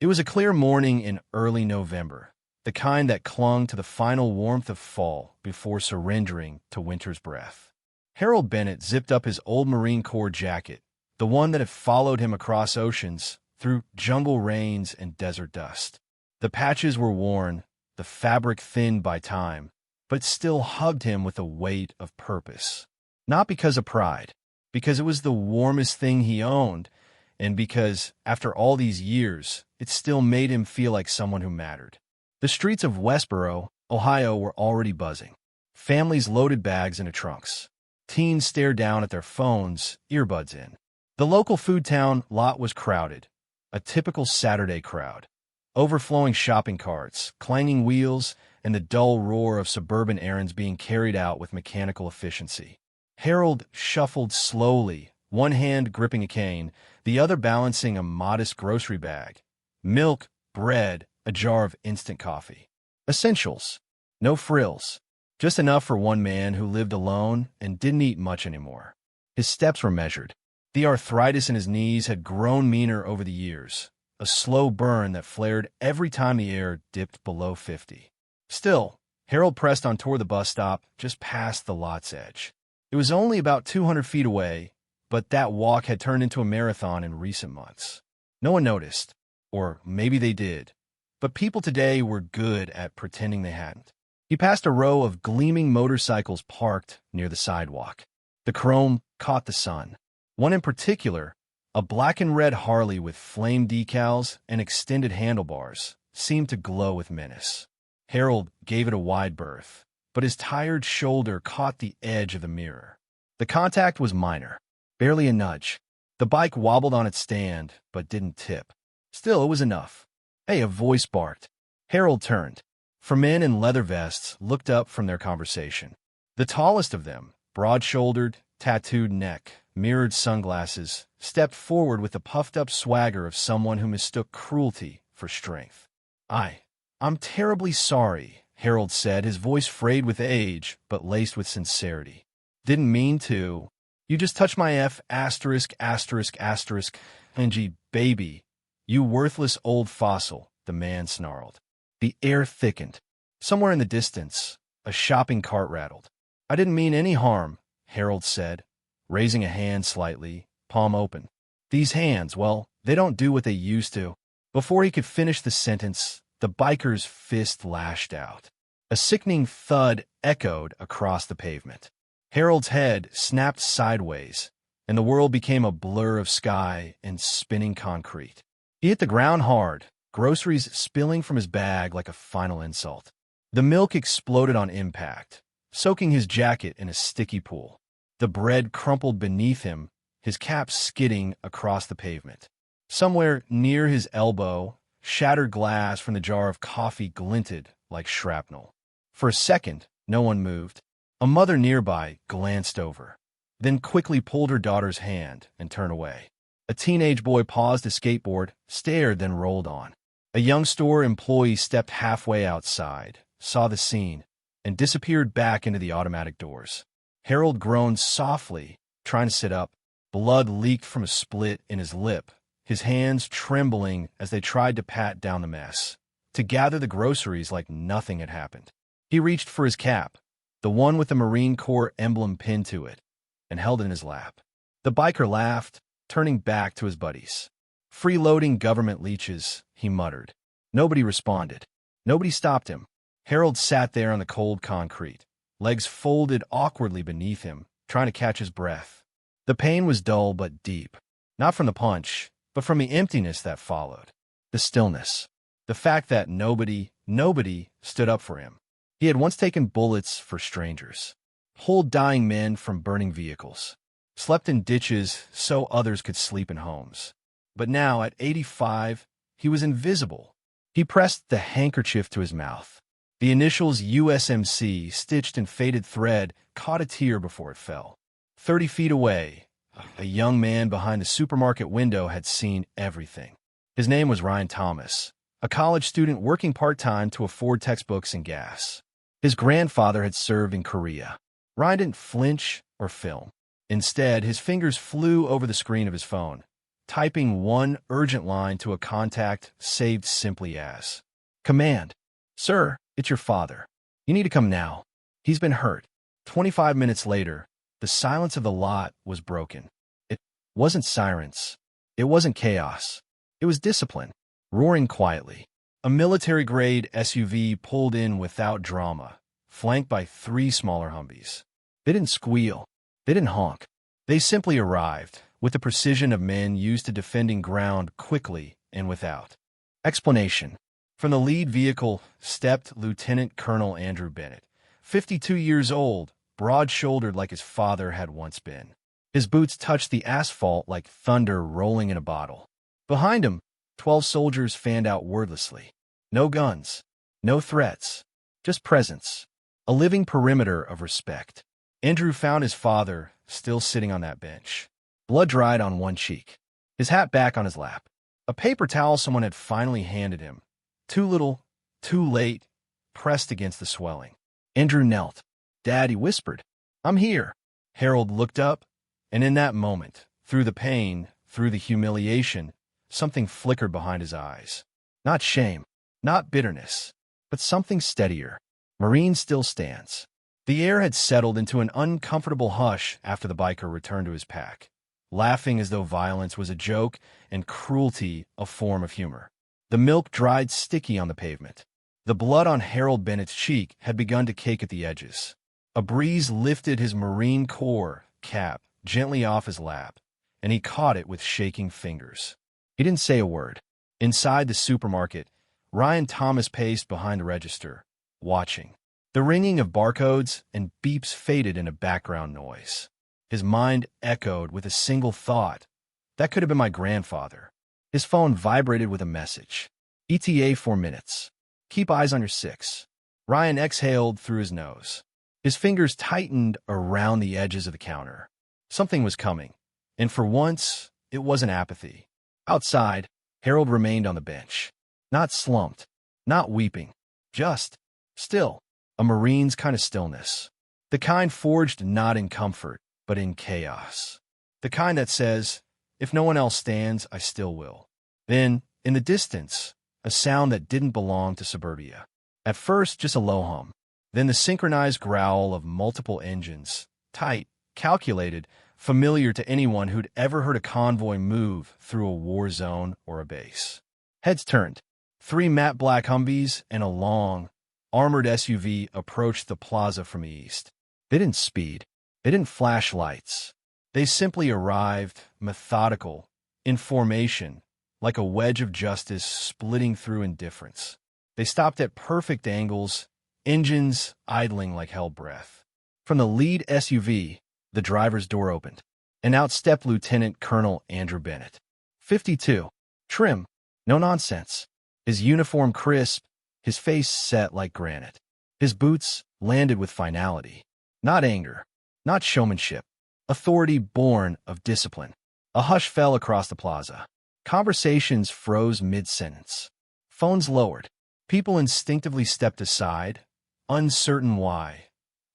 It was a clear morning in early November, the kind that clung to the final warmth of fall before surrendering to winter's breath. Harold Bennett zipped up his old Marine Corps jacket, the one that had followed him across oceans, through jungle rains and desert dust. The patches were worn, the fabric thinned by time, but still hugged him with a weight of purpose. Not because of pride, because it was the warmest thing he owned, and because, after all these years, it still made him feel like someone who mattered. The streets of Westboro, Ohio were already buzzing. Families loaded bags into trunks. Teens stared down at their phones, earbuds in. The local food town lot was crowded, a typical Saturday crowd. Overflowing shopping carts, clanging wheels, and the dull roar of suburban errands being carried out with mechanical efficiency. Harold shuffled slowly, one hand gripping a cane, the other balancing a modest grocery bag. Milk, bread, a jar of instant coffee. Essentials. No frills. Just enough for one man who lived alone and didn't eat much anymore. His steps were measured. The arthritis in his knees had grown meaner over the years, a slow burn that flared every time the air dipped below 50. Still, Harold pressed on toward the bus stop just past the lot's edge. It was only about 200 feet away, but that walk had turned into a marathon in recent months. No one noticed, or maybe they did, but people today were good at pretending they hadn't. He passed a row of gleaming motorcycles parked near the sidewalk. The chrome caught the sun. One in particular, a black and red Harley with flame decals and extended handlebars, seemed to glow with menace. Harold gave it a wide berth, but his tired shoulder caught the edge of the mirror. The contact was minor, barely a nudge. The bike wobbled on its stand, but didn't tip. Still, it was enough. Hey, a voice barked. Harold turned. Four men in leather vests looked up from their conversation. The tallest of them, broad-shouldered, tattooed neck, mirrored sunglasses, stepped forward with the puffed-up swagger of someone who mistook cruelty for strength. I'm terribly sorry, Harold said, his voice frayed with age, but laced with sincerity. Didn't mean to. You just touched my F***, NG, baby. You worthless old fossil, the man snarled. The air thickened. Somewhere in the distance, a shopping cart rattled. I didn't mean any harm, Harold said, raising a hand slightly, palm open. These hands, well, they don't do what they used to. Before he could finish the sentence, the biker's fist lashed out. A sickening thud echoed across the pavement. Harold's head snapped sideways, and the world became a blur of sky and spinning concrete. He hit the ground hard, groceries spilling from his bag like a final insult. The milk exploded on impact, soaking his jacket in a sticky pool. The bread crumpled beneath him, his cap skidding across the pavement. Somewhere near his elbow, shattered glass from the jar of coffee glinted like shrapnel. For a second, no one moved. A mother nearby glanced over, then quickly pulled her daughter's hand and turned away. A teenage boy paused his skateboard, stared, then rolled on. A young store employee stepped halfway outside, saw the scene, and disappeared back into the automatic doors. Harold groaned softly, trying to sit up. Blood leaked from a split in his lip, his hands trembling as they tried to pat down the mess, to gather the groceries like nothing had happened. He reached for his cap, the one with the Marine Corps emblem pinned to it, and held it in his lap. The biker laughed, turning back to his buddies. Freeloading government leeches, he muttered. Nobody responded. Nobody stopped him. Harold sat there on the cold concrete, legs folded awkwardly beneath him, trying to catch his breath. The pain was dull but deep, not from the punch, but from the emptiness that followed. The stillness. The fact that nobody stood up for him. He had once taken bullets for strangers, pulled dying men from burning vehicles, slept in ditches so others could sleep in homes. But now, at 85, he was invisible. He pressed the handkerchief to his mouth. The initials USMC, stitched in faded thread, caught a tear before it fell. 30 feet away, a young man behind the supermarket window had seen everything. His name was Ryan Thomas, a college student working part-time to afford textbooks and gas. His grandfather had served in Korea. Ryan didn't flinch or film. Instead, his fingers flew over the screen of his phone. typing one urgent line to a contact saved simply as, "Command. Sir, it's your father. You need to come now. He's been hurt." 25 minutes later, the silence of the lot was broken. It wasn't sirens. It wasn't chaos. It was discipline, roaring quietly. A military-grade SUV pulled in without drama, flanked by 3 smaller Humvees. They didn't squeal. They didn't honk. They simply arrived, with the precision of men used to defending ground quickly and without explanation. From the lead vehicle stepped Lieutenant Colonel Andrew Bennett, 52 years old, broad-shouldered like his father had once been. His boots touched the asphalt like thunder rolling in a bottle. Behind him, 12 soldiers fanned out wordlessly. No guns, no threats, just presence, a living perimeter of respect. Andrew found his father still sitting on that bench, blood dried on one cheek, his hat back on his lap. A paper towel someone had finally handed him, too little, too late, pressed against the swelling. Andrew knelt. "Dad," he whispered, "I'm here." Harold looked up, and in that moment, through the pain, through the humiliation, something flickered behind his eyes. Not shame, not bitterness, but something steadier. Marine still stands. The air had settled into an uncomfortable hush after the biker returned to his pack, laughing as though violence was a joke and cruelty a form of humor. The milk dried sticky on the pavement. The blood on Harold Bennett's cheek had begun to cake at the edges. A breeze lifted his Marine Corps cap gently off his lap, and he caught it with shaking fingers. He didn't say a word. Inside the supermarket, Ryan Thomas paced behind the register, watching. The ringing of barcodes and beeps faded into background noise. His mind echoed with a single thought. That could have been my grandfather. His phone vibrated with a message. ETA 4 minutes. Keep eyes on your 6. Ryan exhaled through his nose. His fingers tightened around the edges of the counter. Something was coming, and for once, it wasn't apathy. Outside, Harold remained on the bench. Not slumped, not weeping, just still. A Marine's kind of stillness. The kind forged not in comfort, but in chaos. The kind that says, if no one else stands, I still will. Then, in the distance, a sound that didn't belong to suburbia. At first, just a low hum. Then the synchronized growl of multiple engines, tight, calculated, familiar to anyone who'd ever heard a convoy move through a war zone or a base. Heads turned. 3 matte black Humvees and a long, armored SUV approached the plaza from the east. They didn't speed. They didn't flash lights. They simply arrived, methodical, in formation, like a wedge of justice splitting through indifference. They stopped at perfect angles, engines idling like hell breath. From the lead SUV, the driver's door opened, and out stepped Lieutenant Colonel Andrew Bennett. 52. Trim. No nonsense. His uniform crisp, his face set like granite. His boots landed with finality. Not anger, not showmanship. Authority born of discipline. A hush fell across the plaza. Conversations froze mid-sentence. Phones lowered. People instinctively stepped aside, uncertain why,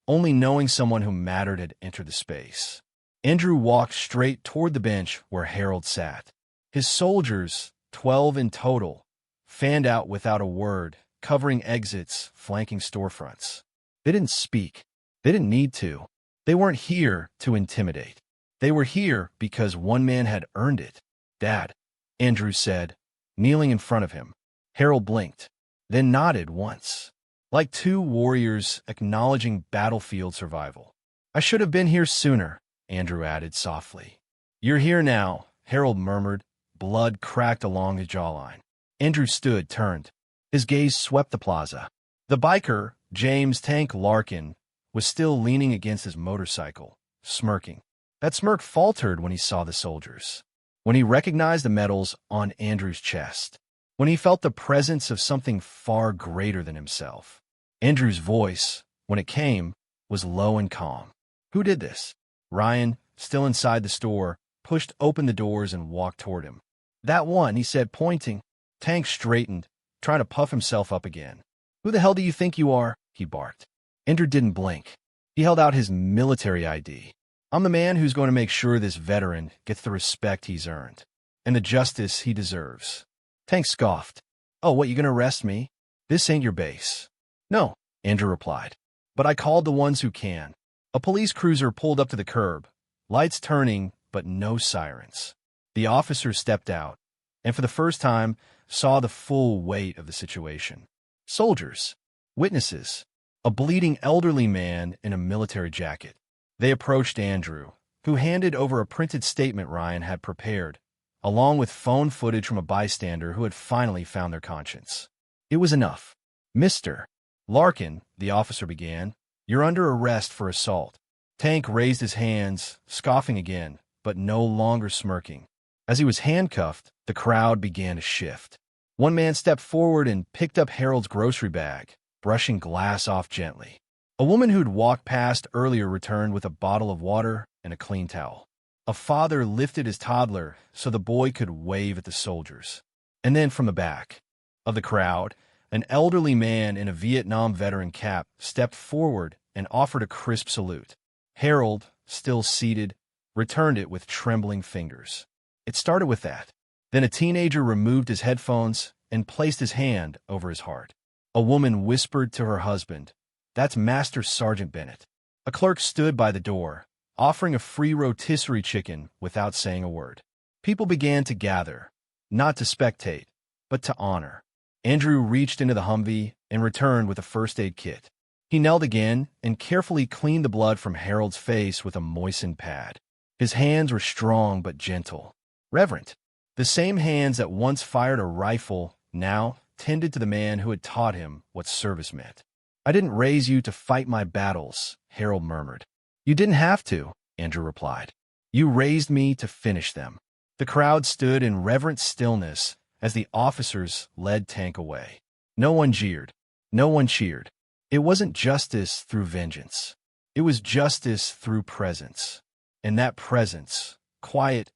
only knowing someone who mattered had entered the space. Andrew walked straight toward the bench where Harold sat. His soldiers, 12 in total, fanned out without a word, covering exits, flanking storefronts. They didn't speak. They didn't need to. They weren't here to intimidate. They were here because one man had earned it. "Dad," Andrew said, kneeling in front of him. Harold blinked, then nodded once, like 2 warriors acknowledging battlefield survival. "I should have been here sooner," Andrew added softly. "You're here now," Harold murmured. Blood cracked along his jawline. Andrew stood, turned. His gaze swept the plaza. The biker, James Tank Larkin, was still leaning against his motorcycle, smirking. That smirk faltered when he saw the soldiers, when he recognized the medals on Andrew's chest, when he felt the presence of something far greater than himself. Andrew's voice, when it came, was low and calm. "Who did this?" Ryan, still inside the store, pushed open the doors and walked toward him. "That one," he said, pointing. Tank straightened, trying to puff himself up again. "Who the hell do you think you are?" he barked. Andrew didn't blink. He held out his military ID. "I'm the man who's going to make sure this veteran gets the respect he's earned." and the justice he deserves. Tank scoffed. Oh, what, you gonna arrest me? This ain't your base. No, Andrew replied. But I called the ones who can. A police cruiser pulled up to the curb, lights turning, but no sirens. The officer stepped out, and for the first time, saw the full weight of the situation. Soldiers, witnesses, a bleeding elderly man in a military jacket. They approached Andrew, who handed over a printed statement Ryan had prepared, along with phone footage from a bystander who had finally found their conscience. It was enough. Mr. Larkin, the officer began, you're under arrest for assault. Tank raised his hands, scoffing again, but no longer smirking. As he was handcuffed, the crowd began to shift. One man stepped forward and picked up Harold's grocery bag, brushing glass off gently. A woman who'd walked past earlier returned with a bottle of water and a clean towel. A father lifted his toddler so the boy could wave at the soldiers. And then from the back of the crowd, an elderly man in a Vietnam veteran cap stepped forward and offered a crisp salute. Harold, still seated, returned it with trembling fingers. It started with that. Then a teenager removed his headphones and placed his hand over his heart. A woman whispered to her husband, "That's Master Sergeant Bennett." A clerk stood by the door, offering a free rotisserie chicken without saying a word. People began to gather, not to spectate, but to honor. Andrew reached into the Humvee and returned with a first aid kit. He knelt again and carefully cleaned the blood from Harold's face with a moistened pad. His hands were strong but gentle, reverent. The same hands that once fired a rifle now tended to the man who had taught him what service meant. "I didn't raise you to fight my battles," Harold murmured. "You didn't have to," Andrew replied. "You raised me to finish them." The crowd stood in reverent stillness as the officers led Tank away. No one jeered. No one cheered. It wasn't justice through vengeance. It was justice through presence. And that presence, quiet,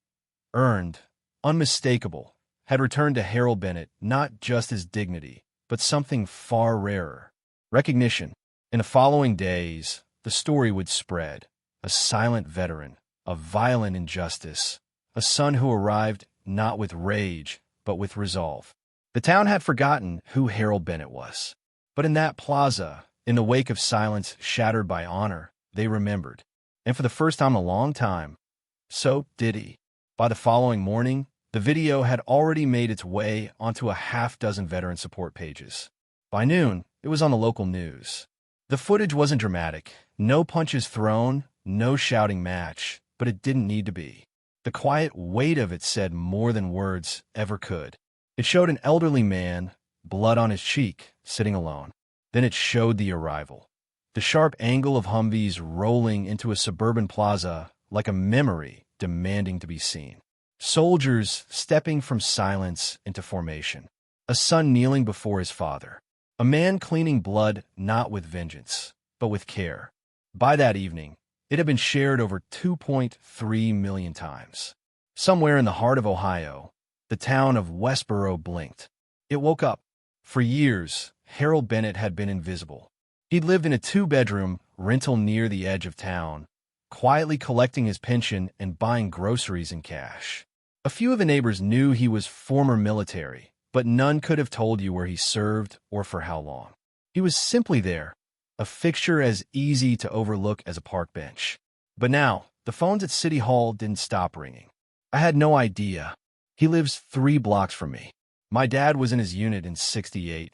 earned, unmistakable, had returned to Harold Bennett not just his dignity, but something far rarer, recognition. In the following days, the story would spread. A silent veteran, a violent injustice, a son who arrived not with rage, but with resolve. The town had forgotten who Harold Bennett was. But in that plaza, in the wake of silence shattered by honor, they remembered. And for the first time in a long time, so did he. By the following morning, the video had already made its way onto a half-dozen veteran support pages. By noon, it was on the local news. The footage wasn't dramatic, no punches thrown, no shouting match, but it didn't need to be. The quiet weight of it said more than words ever could. It showed an elderly man, blood on his cheek, sitting alone. Then it showed the arrival. The sharp angle of Humvees rolling into a suburban plaza like a memory demanding to be seen. Soldiers stepping from silence into formation. A son kneeling before his father. A man cleaning blood not with vengeance, but with care. By that evening, it had been shared over 2.3 million times. Somewhere in the heart of Ohio, the town of Westboro blinked. It woke up. For years, Harold Bennett had been invisible. He'd lived in a 2-bedroom rental near the edge of town, quietly collecting his pension and buying groceries in cash. A few of the neighbors knew he was former military, but none could have told you where he served or for how long. He was simply there, a fixture as easy to overlook as a park bench. But now, the phones at City Hall didn't stop ringing. I had no idea. He lives 3 blocks from me. My dad was in his unit in '68.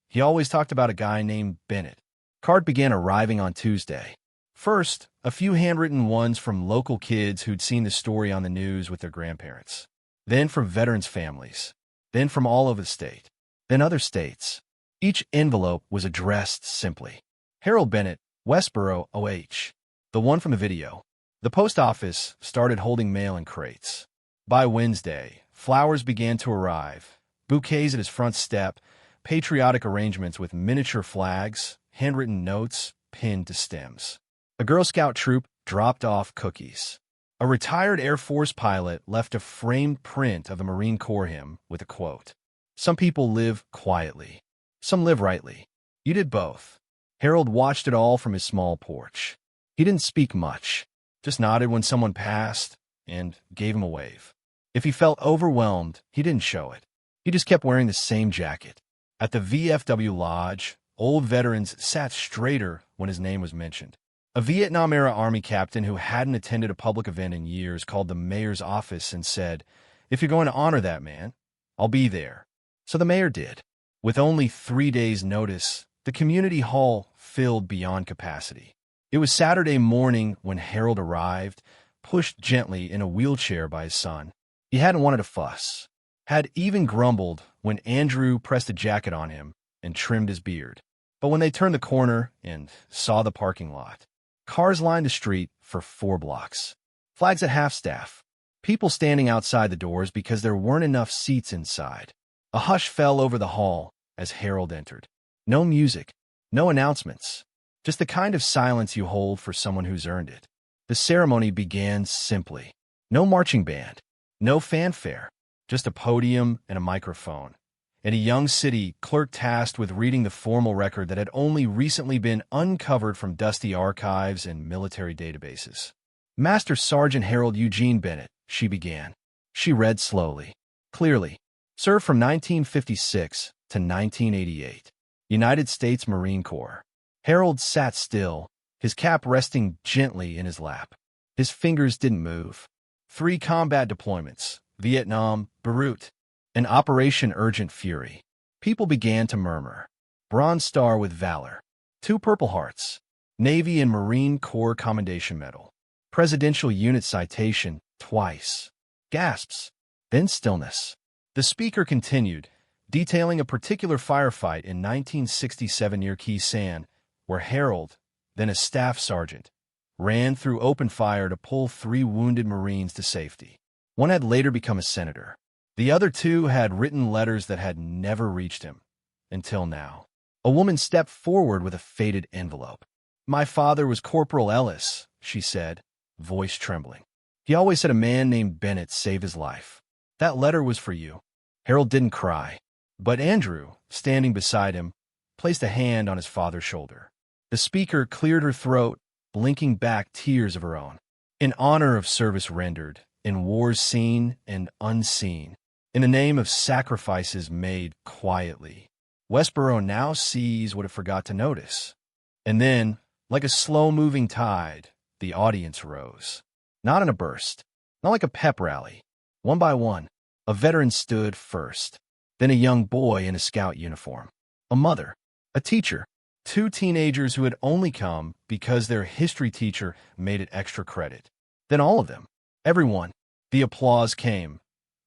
He always talked about a guy named Bennett. Card began arriving on Tuesday. First, a few handwritten ones from local kids who'd seen the story on the news with their grandparents. Then from veterans' families. Then from all over the state. Then other states. Each envelope was addressed simply. Harold Bennett, Westboro, OH. The one from the video. The post office started holding mail in crates. By Wednesday, flowers began to arrive. Bouquets at his front step, patriotic arrangements with miniature flags, handwritten notes pinned to stems. A Girl Scout troop dropped off cookies. A retired Air Force pilot left a framed print of the Marine Corps hymn with a quote. Some people live quietly. Some live rightly. You did both. Harold watched it all from his small porch. He didn't speak much, just nodded when someone passed and gave him a wave. If he felt overwhelmed, he didn't show it. He just kept wearing the same jacket. At the VFW Lodge, old veterans sat straighter when his name was mentioned. A Vietnam-era Army captain who hadn't attended a public event in years called the mayor's office and said, "If you're going to honor that man, I'll be there." So the mayor did. With only 3 days' notice, the community hall filled beyond capacity. It was Saturday morning when Harold arrived, pushed gently in a wheelchair by his son. He hadn't wanted to fuss, had even grumbled when Andrew pressed a jacket on him and trimmed his beard. But when they turned the corner and saw the parking lot, cars lined the street for 4 blocks, flags at half-staff, people standing outside the doors because there weren't enough seats inside. A hush fell over the hall as Harold entered. No music, no announcements, just the kind of silence you hold for someone who's earned it. The ceremony began simply. No marching band, no fanfare, just a podium and a microphone, and a young city clerk tasked with reading the formal record that had only recently been uncovered from dusty archives and military databases. "Master Sergeant Harold Eugene Bennett," she began. She read slowly, clearly. "Served from 1956 to 1988. United States Marine Corps." Harold sat still, his cap resting gently in his lap. His fingers didn't move. 3 combat deployments, Vietnam, Beirut, and Operation Urgent Fury. People began to murmur. Bronze Star with Valor, 2 Purple Hearts, Navy and Marine Corps Commendation Medal, Presidential Unit Citation twice. Gasps, then stillness. The speaker continued, detailing a particular firefight in 1967 near Key San, where Harold, then a staff sergeant, ran through open fire to pull 3 wounded Marines to safety. One had later become a senator. The other 2 had written letters that had never reached him, until now. A woman stepped forward with a faded envelope. "My father was Corporal Ellis," she said, voice trembling. "He always said a man named Bennett saved his life. That letter was for you." Harold didn't cry, but Andrew, standing beside him, placed a hand on his father's shoulder. The speaker cleared her throat, blinking back tears of her own. "In honor of service rendered, in wars seen and unseen, in the name of sacrifices made quietly, Westboro now sees what it forgot to notice." And then, like a slow-moving tide, the audience rose. Not in a burst, not like a pep rally. One by one, a veteran stood first, then a young boy in a scout uniform, a mother, a teacher, 2 teenagers who had only come because their history teacher made it extra credit. Then all of them, everyone. The applause came,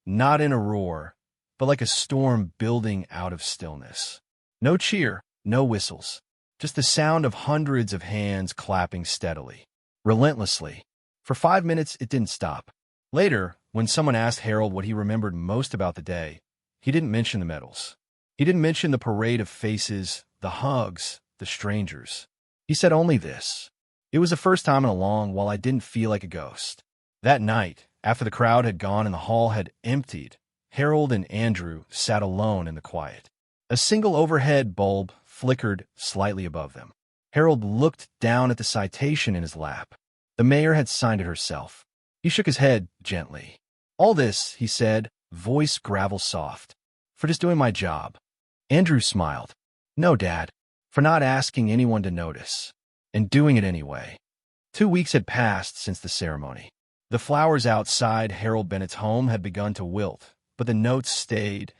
not in a roar, but like a storm building out of stillness. No cheer, no whistles, just the sound of hundreds of hands clapping steadily, relentlessly. For 5 minutes, it didn't stop. Later, when someone asked Harold what he remembered most about the day, he didn't mention the medals. He didn't mention the parade of faces, the hugs, the strangers. He said only this: "It was the first time in a long while I didn't feel like a ghost." That night, after the crowd had gone and the hall had emptied, Harold and Andrew sat alone in the quiet. A single overhead bulb flickered slightly above them. Harold looked down at the citation in his lap. The mayor had signed it herself. He shook his head gently. "All this," he said, voice gravel soft, "for just doing my job." Andrew smiled. "No, Dad, for not asking anyone to notice, and doing it anyway." 2 weeks had passed since the ceremony. The flowers outside Harold Bennett's home had begun to wilt, but the notes stayed,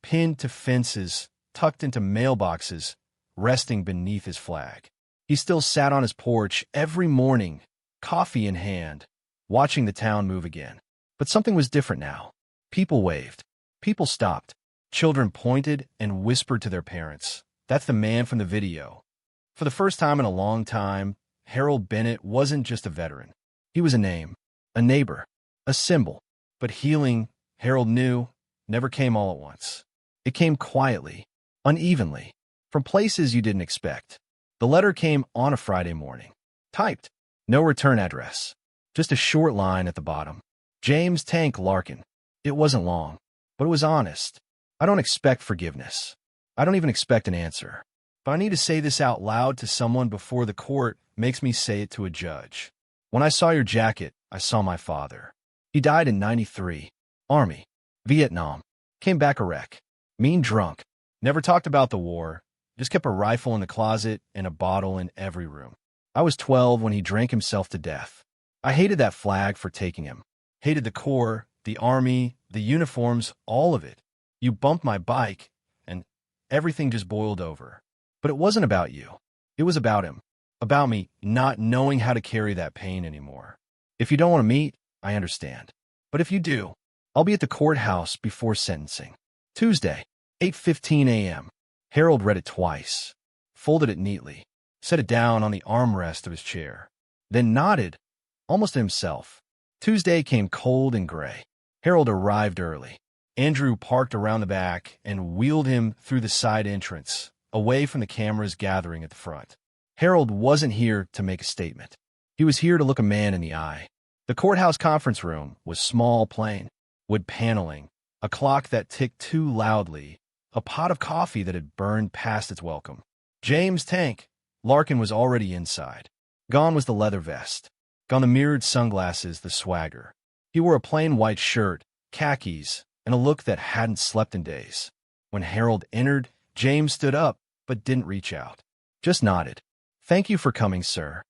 pinned to fences, tucked into mailboxes, resting beneath his flag. He still sat on his porch every morning, coffee in hand, watching the town move again. But something was different now. People waved. People stopped. Children pointed and whispered to their parents, "That's the man from the video." For the first time in a long time, Harold Bennett wasn't just a veteran. He was a name, a neighbor, a symbol. But healing, Harold knew, never came all at once. It came quietly, unevenly, from places you didn't expect. The letter came on a Friday morning, typed, no return address, just a short line at the bottom. "James Tank Larkin." It wasn't long, but it was honest. "I don't expect forgiveness. I don't even expect an answer. But I need to say this out loud to someone before the court makes me say it to a judge. When I saw your jacket, I saw my father. He died in '93. Army. Vietnam. Came back a wreck. Mean drunk. Never talked about the war. Just kept a rifle in the closet and a bottle in every room. I was 12 when he drank himself to death. I hated that flag for taking him. Hated the Corps, the Army, the uniforms, all of it. You bumped my bike, and everything just boiled over. But it wasn't about you. It was about him. About me not knowing how to carry that pain anymore. If you don't want to meet, I understand. But if you do, I'll be at the courthouse before sentencing. Tuesday, 8:15 a.m. Harold read it twice, folded it neatly, set it down on the armrest of his chair, then nodded, almost to himself. Tuesday came cold and gray. Harold arrived early. Andrew parked around the back and wheeled him through the side entrance, away from the cameras gathering at the front. Harold wasn't here to make a statement. He was here to look a man in the eye. The courthouse conference room was small, plain, wood paneling, a clock that ticked too loudly, a pot of coffee that had burned past its welcome. James Tank. Larkin was already inside. Gone was the leather vest. Gone the mirrored sunglasses, the swagger. He wore a plain white shirt, khakis, and a look that hadn't slept in days. When Harold entered, James stood up, but didn't reach out. Just nodded. "Thank you for coming, sir."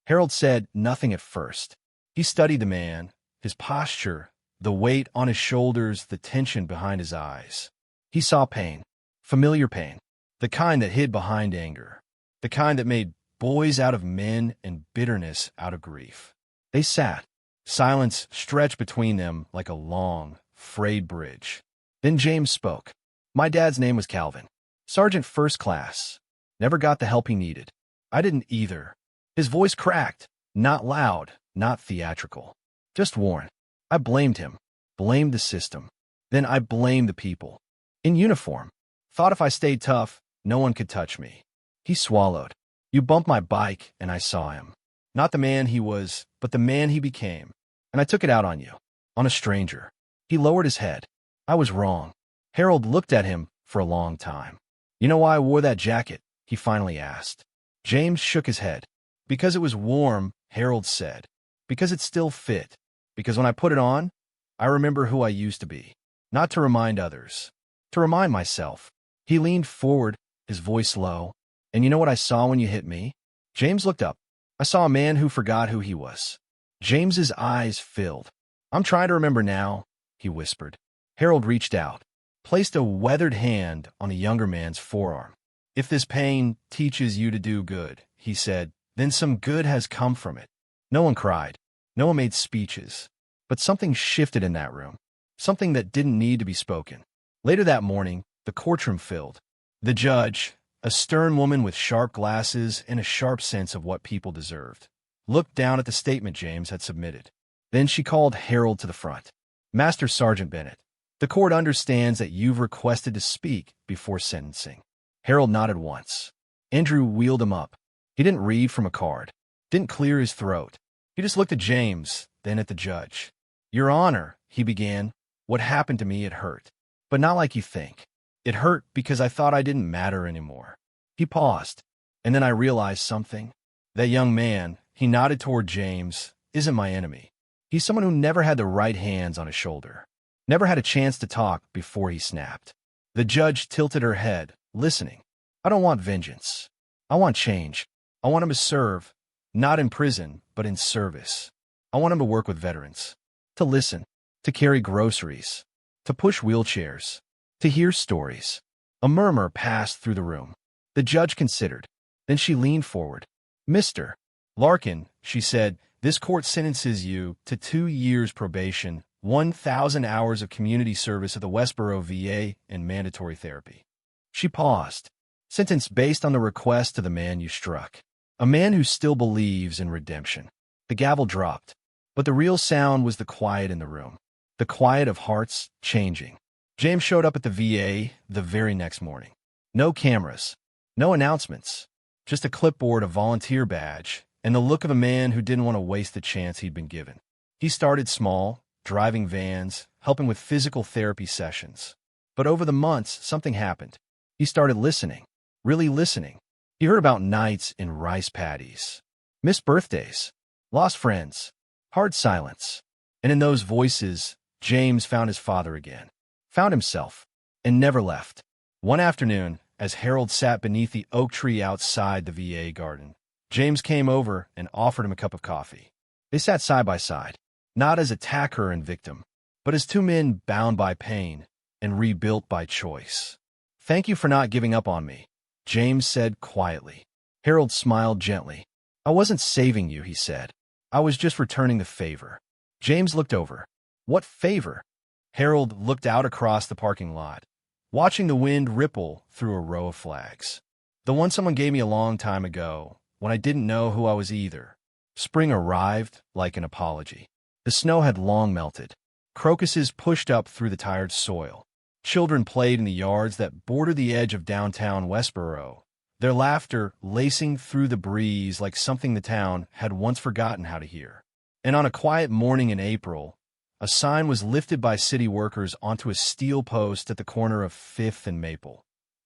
Harold said nothing at first. He studied the man, his posture, the weight on his shoulders, the tension behind his eyes. He saw pain, familiar pain, the kind that hid behind anger, the kind that made boys out of men and bitterness out of grief. They sat. Silence stretched between them like a long, frayed bridge. Then James spoke. "My dad's name was Calvin. Sergeant first class. Never got the help he needed. I didn't either." His voice cracked, not loud, not theatrical, just worn. I blamed him, blamed the system. Then I blamed the people. In uniform. Thought if I stayed tough, no one could touch me. He swallowed. "You bumped my bike, and I saw him. Not the man he was, but the man he became. And I took it out on you, on a stranger." He lowered his head. "I was wrong." Harold looked at him for a long time. "You know why I wore that jacket?" he finally asked. James shook his head. "Because it was warm," Harold said. "Because it still fit. Because when I put it on, I remember who I used to be. Not to remind others. To remind myself." He leaned forward, his voice low. "And you know what I saw when you hit me?" James looked up. "I saw a man who forgot who he was." James's eyes filled. "I'm trying to remember now," he whispered. Harold reached out, placed a weathered hand on the younger man's forearm. "If this pain teaches you to do good," he said, "then some good has come from it." No one cried. No one made speeches. But something shifted in that room. Something that didn't need to be spoken. Later that morning, the courtroom filled. The judge, a stern woman with sharp glasses and a sharp sense of what people deserved, looked down at the statement James had submitted. Then she called Harold to the front. "Master Sergeant Bennett, the court understands that you've requested to speak before sentencing." Harold nodded once. Andrew wheeled him up. He didn't read from a card, didn't clear his throat. He just looked at James, then at the judge. "Your Honor," he began, "what happened to me, it hurt. But not like you think. It hurt because I thought I didn't matter anymore." He paused, and then I realized something. That young man, he nodded toward James, isn't my enemy. He's someone who never had the right hands on his shoulder. Never had a chance to talk before he snapped. The judge tilted her head, listening. "I don't want vengeance. I want change. I want him to serve, not in prison, but in service. I want him to work with veterans, to listen, to carry groceries, to push wheelchairs, to hear stories." A murmur passed through the room. The judge considered. Then she leaned forward. "Mr. Larkin," she said, "this court sentences you to 2 years probation, 1,000 hours of community service at the Westboro VA, and mandatory therapy." She paused. "Sentence based on the request of the man you struck. A man who still believes in redemption." The gavel dropped, but the real sound was the quiet in the room. The quiet of hearts changing. James showed up at the VA the very next morning. No cameras, no announcements, just a clipboard, a volunteer badge, and the look of a man who didn't want to waste the chance he'd been given. He started small, driving vans, helping with physical therapy sessions. But over the months, something happened. He started listening, really listening. He heard about nights in rice paddies, missed birthdays, lost friends, hard silence. And in those voices, James found his father again, found himself, and never left. One afternoon, as Harold sat beneath the oak tree outside the VA garden, James came over and offered him a cup of coffee. They sat side by side, not as attacker and victim, but as two men bound by pain and rebuilt by choice. "Thank you for not giving up on me," James said quietly. Harold smiled gently. "I wasn't saving you," he said. "I was just returning the favor." James looked over. "What favor?" Harold looked out across the parking lot, watching the wind ripple through a row of flags. "The one someone gave me a long time ago, when I didn't know who I was either." Spring arrived like an apology. The snow had long melted. Crocuses pushed up through the tired soil. Children played in the yards that border the edge of downtown Westboro, their laughter lacing through the breeze like something the town had once forgotten how to hear. And on a quiet morning in April, a sign was lifted by city workers onto a steel post at the corner of 5th and Maple,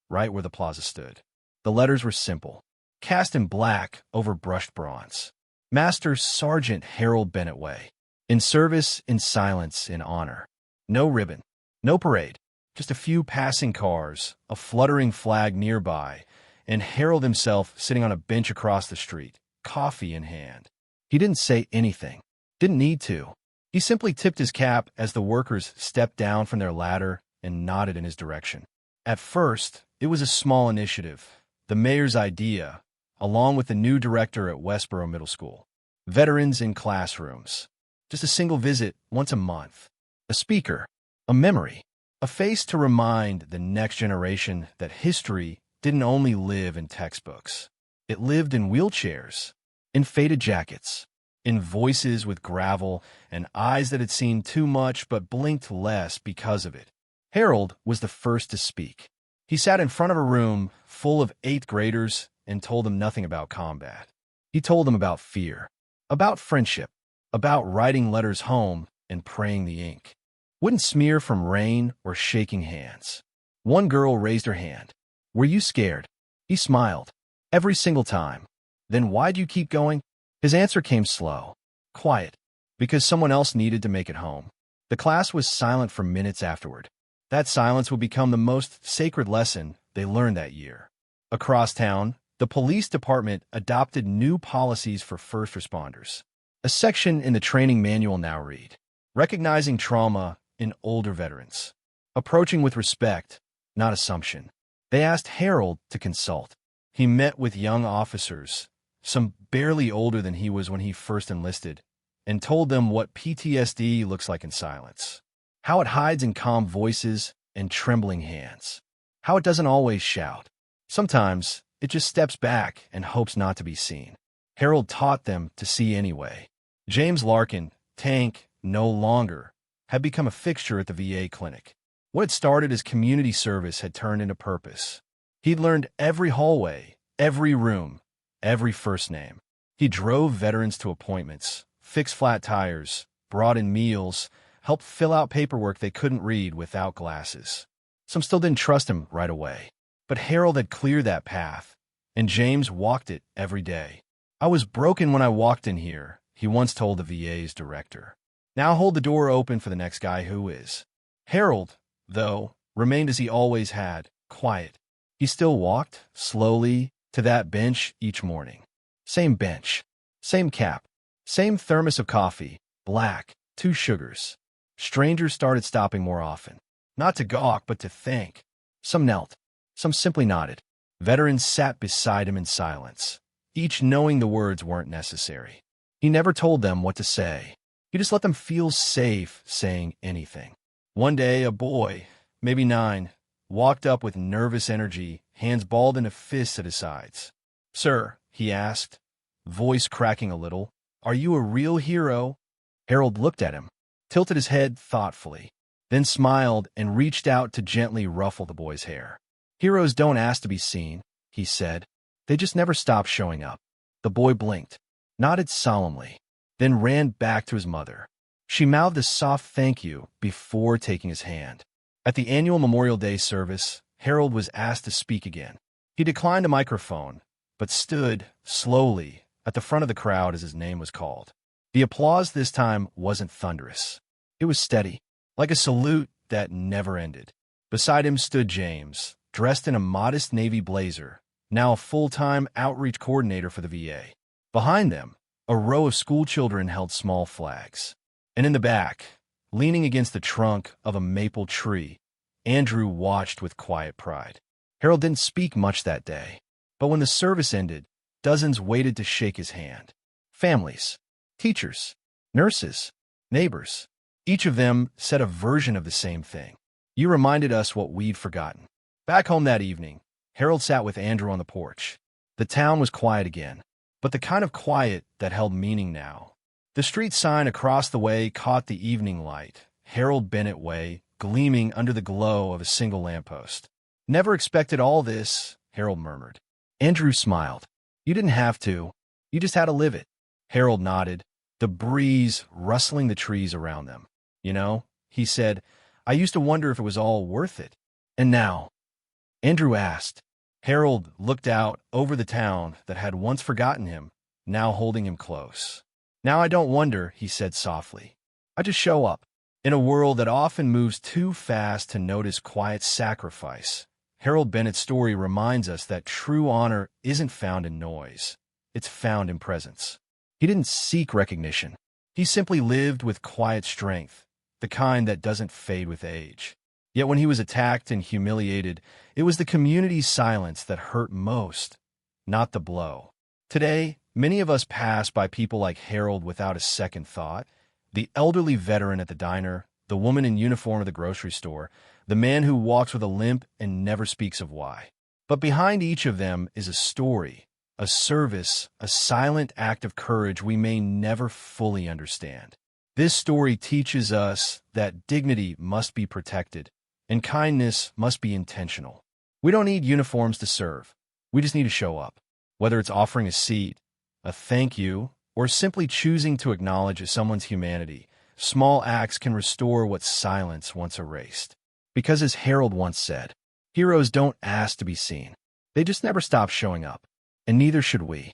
right where the plaza stood. The letters were simple, cast in black over brushed bronze. Master Sergeant Harold Bennett Way. In service, in silence, in honor. No ribbon, no parade, just a few passing cars, a fluttering flag nearby, and Harold himself sitting on a bench across the street, coffee in hand. He didn't say anything, didn't need to. He simply tipped his cap as the workers stepped down from their ladder and nodded in his direction. At first, it was a small initiative, the mayor's idea, along with the new director at Westboro Middle School. Veterans in classrooms. Just a single visit once a month. A speaker, a memory, a face to remind the next generation that history didn't only live in textbooks. It lived in wheelchairs, in faded jackets, in voices with gravel, and eyes that had seen too much but blinked less because of it. Harold was the first to speak. He sat in front of a room full of 8th graders and told them nothing about combat. He told them about fear, about friendship, about writing letters home and praying the ink wouldn't smear from rain or shaking hands. One girl raised her hand. "Were you scared?" He smiled. "Every single time." "Then why do you keep going?" His answer came slow, quiet, because someone else needed to make it home. The class was silent for minutes afterward. That silence would become the most sacred lesson they learned that year. Across town, the police department adopted new policies for first responders. A section in the training manual now read, "Recognizing trauma in older veterans. Approaching with respect, not assumption." They asked Harold to consult. He met with young officers, some barely older than he was when he first enlisted, and told them what PTSD looks like in silence, how it hides in calm voices and trembling hands, how it doesn't always shout. Sometimes it just steps back and hopes not to be seen. Harold taught them to see anyway. James Larkin, tank no longer, had become a fixture at the VA clinic. What had started as community service had turned into purpose. He'd learned every hallway, every room, every first name. He drove veterans to appointments, fixed flat tires, brought in meals, helped fill out paperwork they couldn't read without glasses. Some still didn't trust him right away. But Harold had cleared that path, and James walked it every day. "I was broken when I walked in here," he once told the VA's director. "Now hold the door open for the next guy who is." Harold, though, remained as he always had, quiet. He still walked, slowly, to that bench each morning. Same bench, same cap, same thermos of coffee, black, 2 sugars. Strangers started stopping more often. Not to gawk, but to think. Some knelt. Some simply nodded. Veterans sat beside him in silence, each knowing the words weren't necessary. He never told them what to say. He just let them feel safe saying anything. One day, a boy, maybe 9, walked up with nervous energy, hands balled into fists at his sides. "Sir," he asked, voice cracking a little, "are you a real hero?" Harold looked at him, tilted his head thoughtfully, then smiled and reached out to gently ruffle the boy's hair. "Heroes don't ask to be seen," he said. "They just never stop showing up." The boy blinked, nodded solemnly, then ran back to his mother. She mouthed a soft thank you before taking his hand. At the annual Memorial Day service, Harold was asked to speak again. He declined a microphone, but stood, slowly, at the front of the crowd as his name was called. The applause this time wasn't thunderous. It was steady, like a salute that never ended. Beside him stood James, dressed in a modest navy blazer, now a full-time outreach coordinator for the VA. Behind them, a row of schoolchildren held small flags. And in the back, leaning against the trunk of a maple tree, Andrew watched with quiet pride. Harold didn't speak much that day, but when the service ended, dozens waited to shake his hand. Families, teachers, nurses, neighbors, each of them said a version of the same thing. You reminded us what we'd forgotten. Back home that evening, Harold sat with Andrew on the porch. The town was quiet again, but the kind of quiet that held meaning now. The street sign across the way caught the evening light, Harold Bennett Way, gleaming under the glow of a single lamppost. Never expected all this, Harold murmured. Andrew smiled. You didn't have to. You just had to live it. Harold nodded, the breeze rustling the trees around them. You know, he said, I used to wonder if it was all worth it. And now? Andrew asked. Harold looked out over the town that had once forgotten him, now holding him close. Now I don't wonder, he said softly. I just show up. In a world that often moves too fast to notice quiet sacrifice, Harold Bennett's story reminds us that true honor isn't found in noise. It's found in presence. He didn't seek recognition. He simply lived with quiet strength, the kind that doesn't fade with age. Yet when he was attacked and humiliated, it was the community's silence that hurt most, not the blow. Today, many of us pass by people like Harold without a second thought. The elderly veteran at the diner, the woman in uniform at the grocery store, the man who walks with a limp and never speaks of why. But behind each of them is a story, a service, a silent act of courage we may never fully understand. This story teaches us that dignity must be protected, and kindness must be intentional. We don't need uniforms to serve. We just need to show up. Whether it's offering a seat, a thank you, or simply choosing to acknowledge someone's humanity, small acts can restore what silence once erased. Because as Harold once said, heroes don't ask to be seen. They just never stop showing up. And neither should we.